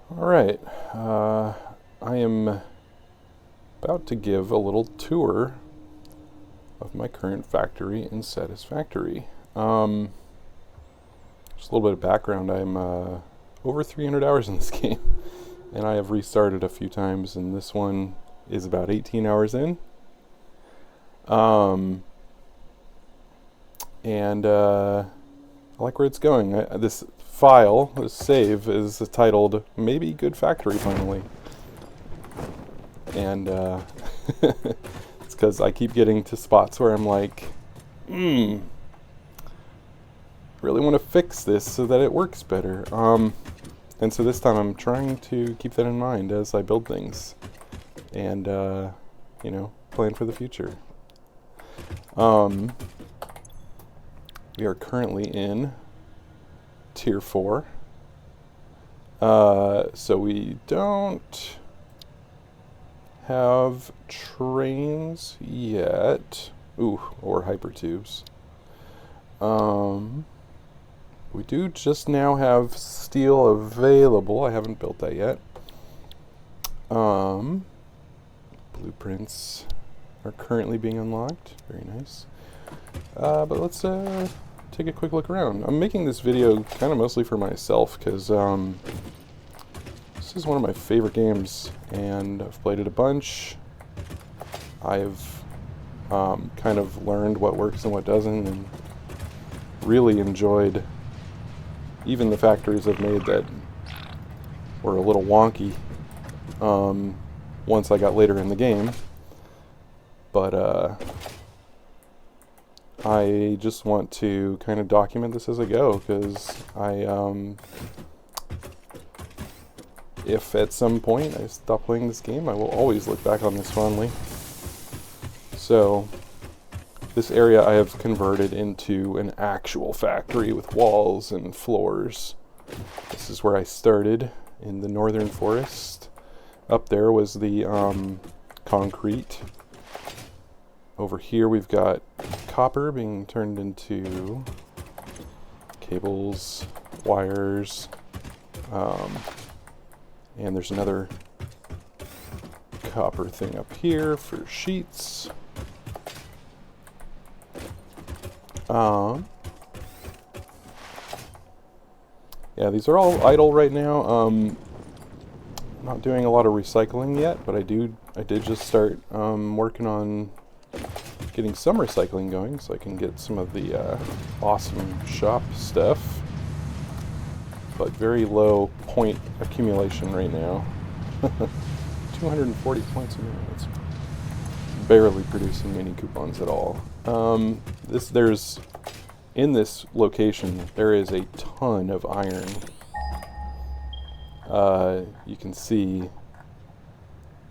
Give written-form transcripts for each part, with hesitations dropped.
Alright, I am about to give a little tour of my current factory in Satisfactory. Just a little bit of background, I'm over 300 hours in this game, and I have restarted a few times, and this one is about 18 hours in. I like where it's going. This file, this save, is titled "Maybe Good Factory Finally," and it's because I keep getting to spots where I'm like, really want to fix this so that it works better. And so this time I'm trying to keep that in mind as I build things, and plan for the future. We are currently in Tier 4. So we don't have trains yet. Or hypertubes. We do just now have steel available. I haven't built that yet. Blueprints are currently being unlocked. Very nice. But let's take a quick look around. I'm making this video kind of mostly for myself because this is one of my favorite games, and I've played it a bunch. I've kind of learned what works and what doesn't, and really enjoyed even the factories I've made that were a little wonky once I got later in the game. But I just want to kind of document this as I go, because if at some point I stop playing this game, I will always look back on this fondly. So this area I have converted into an actual factory with walls and floors. This is where I started, in the northern forest. Up there was the concrete. Over here we've got copper being turned into cables, wires, and there's another copper thing up here for sheets. Yeah, these are all idle right now. Not doing a lot of recycling yet, but I did just start working on getting some recycling going so I can get some of the awesome shop stuff, but very low point accumulation right now. 240 points a minute. That's barely producing mini coupons at all. In this location there is a ton of iron. You can see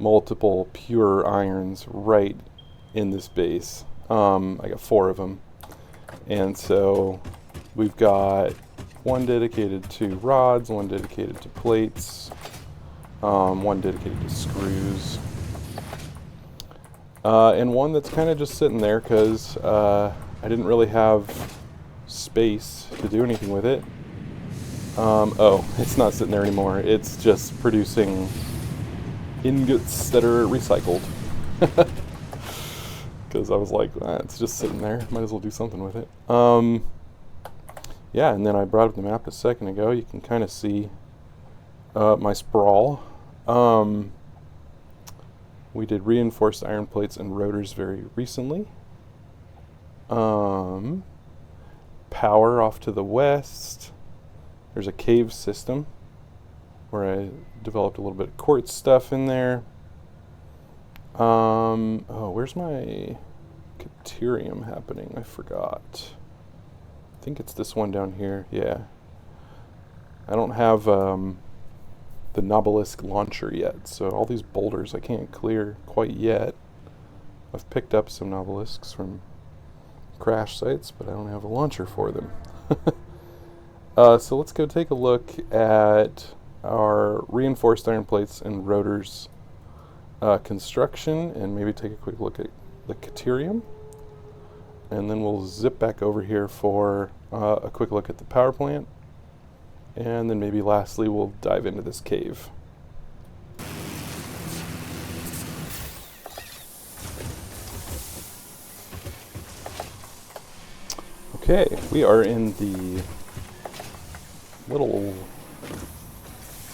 multiple pure irons right in this base. I got 4 of them, and so we've got one dedicated to rods, one dedicated to plates, one dedicated to screws, and one that's kind of just sitting there because I didn't really have space to do anything with it. It's not sitting there anymore. It's just producing ingots that are recycled. Because I was like, it's just sitting there. Might as well do something with it. Yeah, and then I brought up the map a second ago. You can kind of see my sprawl. We did reinforced iron plates and rotors very recently. Power off to the west. There's a cave system where I developed a little bit of quartz stuff in there. Where's my Caterium happening? I forgot. I think it's this one down here. Yeah. I don't have the Nobelisk launcher yet, so all these boulders I can't clear quite yet. I've picked up some Nobelisks from crash sites, but I don't have a launcher for them. So let's go take a look at our reinforced iron plates and rotors construction, and maybe take a quick look at the Caterium, and then we'll zip back over here for a quick look at the power plant, And then maybe lastly we'll dive into this cave. Okay, we are in the little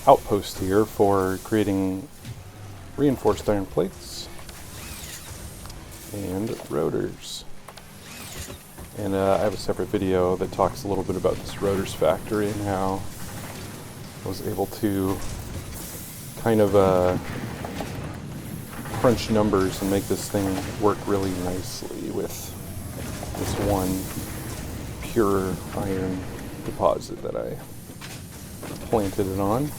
outpost here for creating reinforced iron plates and rotors. And I have a separate video that talks a little bit about this rotors factory and how I was able to kind of crunch numbers and make this thing work really nicely with this one pure iron deposit that I planted it on.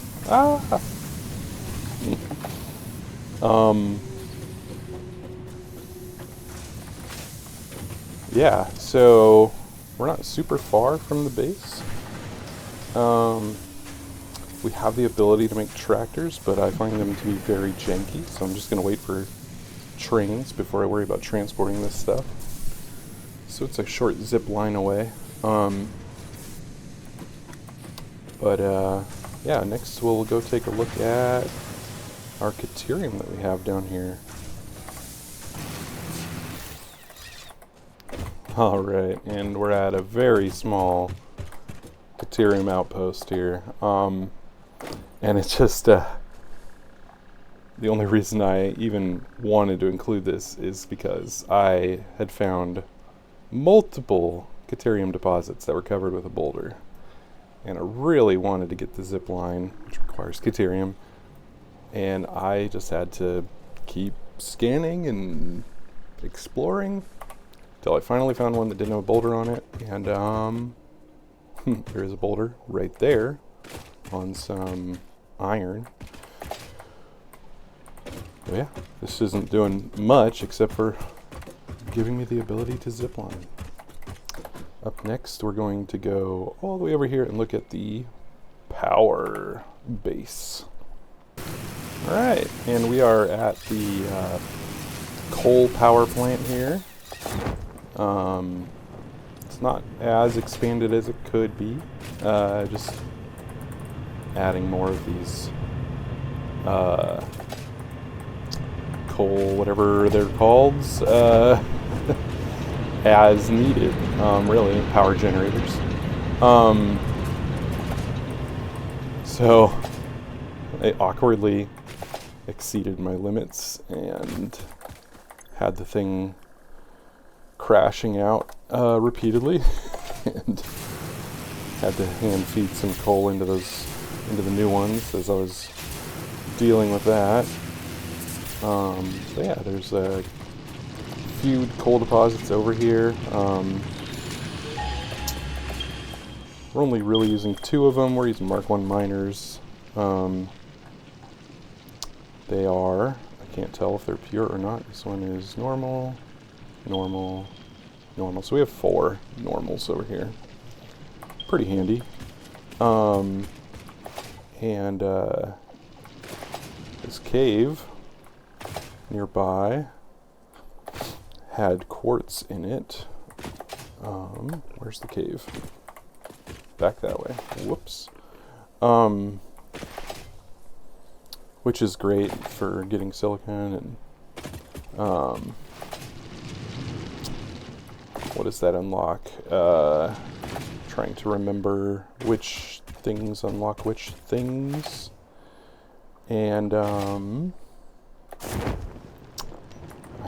Yeah, so we're not super far from the base. We have the ability to make tractors, but I find them to be very janky, so I'm just going to wait for trains before I worry about transporting this stuff. So it's a short zip line away. Yeah, next we'll go take a look at our Caterium that we have down here. Alright, and we're at a very small Caterium Outpost here. And it's just, the only reason I even wanted to include this is because I had found multiple Caterium deposits that were covered with a boulder. And I really wanted to get the zip line, which requires Caterium. And I just had to keep scanning and exploring until I finally found one that didn't have a boulder on it. And there is a boulder right there on some iron. But yeah, this isn't doing much except for giving me the ability to zip line. Up next, we're going to go all the way over here and look at the power base. Alright, and we are at the coal power plant here. It's not as expanded as it could be. Just adding more of these coal, whatever they're called, as needed, really, power generators. So I awkwardly exceeded my limits and had the thing crashing out repeatedly and had to hand feed some coal into the new ones as I was dealing with that. Yeah, there's a few coal deposits over here. We're only really using 2 of them. We're using Mark 1 miners. They are, I can't tell if they're pure or not. This one is normal, normal, normal. So we have 4 normals over here. Pretty handy. This cave nearby had quartz in it. Where's the cave? Back that way. Whoops. Which is great for getting silicon and what does that unlock? Trying to remember which things unlock which things. And I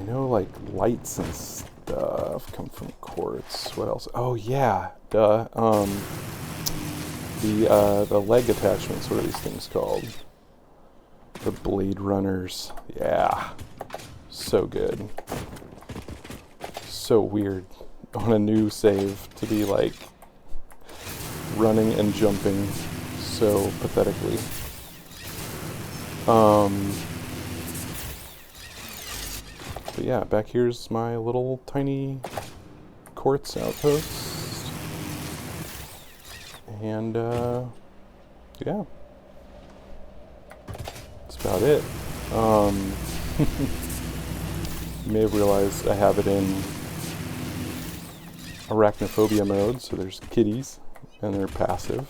know like lights and stuff come from quartz. What else? Oh yeah, duh. The leg attachments, what are these things called? The blade runners. Yeah. So good. So weird on a new save to be like running and jumping so pathetically. But yeah, back here's my little tiny quartz outpost. And yeah. That's about it. You may have realized I have it in arachnophobia mode, so there's kitties and they're passive.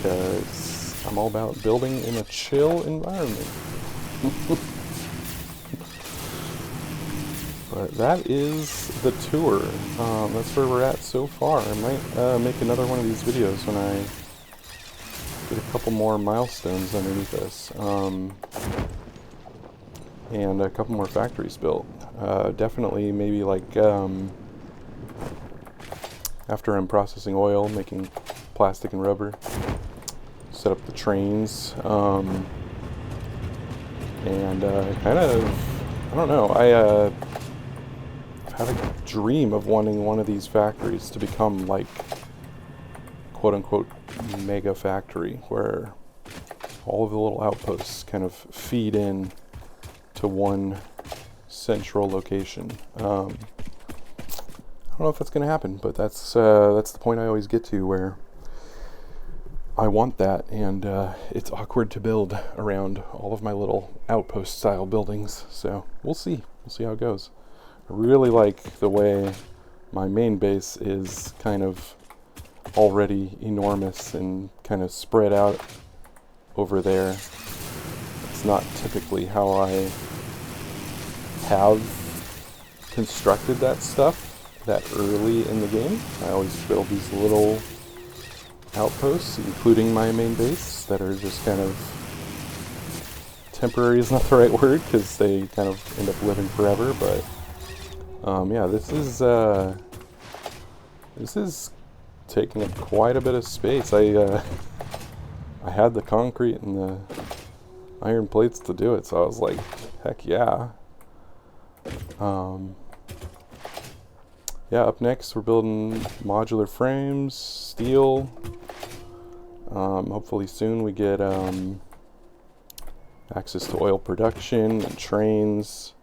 because I'm all about building in a chill environment. But that is the tour. That's where we're at so far. I might make another one of these videos when I get a couple more milestones underneath us. And a couple more factories built. Definitely maybe like after I'm processing oil, making plastic and rubber, set up the trains, and kind of, I don't know, I've had a dream of wanting one of these factories to become like quote unquote mega factory, where all of the little outposts kind of feed in to one central location. I don't know if that's going to happen, but that's the point I always get to, where I want that, and it's awkward to build around all of my little outpost style buildings. So we'll see how it goes. I really like the way my main base is kind of already enormous and kind of spread out over there. It's not typically how I have constructed that stuff that early in the game. I always build these little outposts, including my main base, that are just kind of temporary is not the right word, because they kind of end up living forever. But yeah, this is taking up quite a bit of space. I had the concrete and the iron plates to do it, so I was like, heck yeah. Yeah, up next we're building modular frames, steel. Hopefully soon we get access to oil production and trains,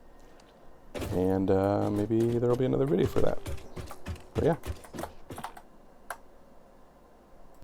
and maybe there'll be another video for that. But yeah.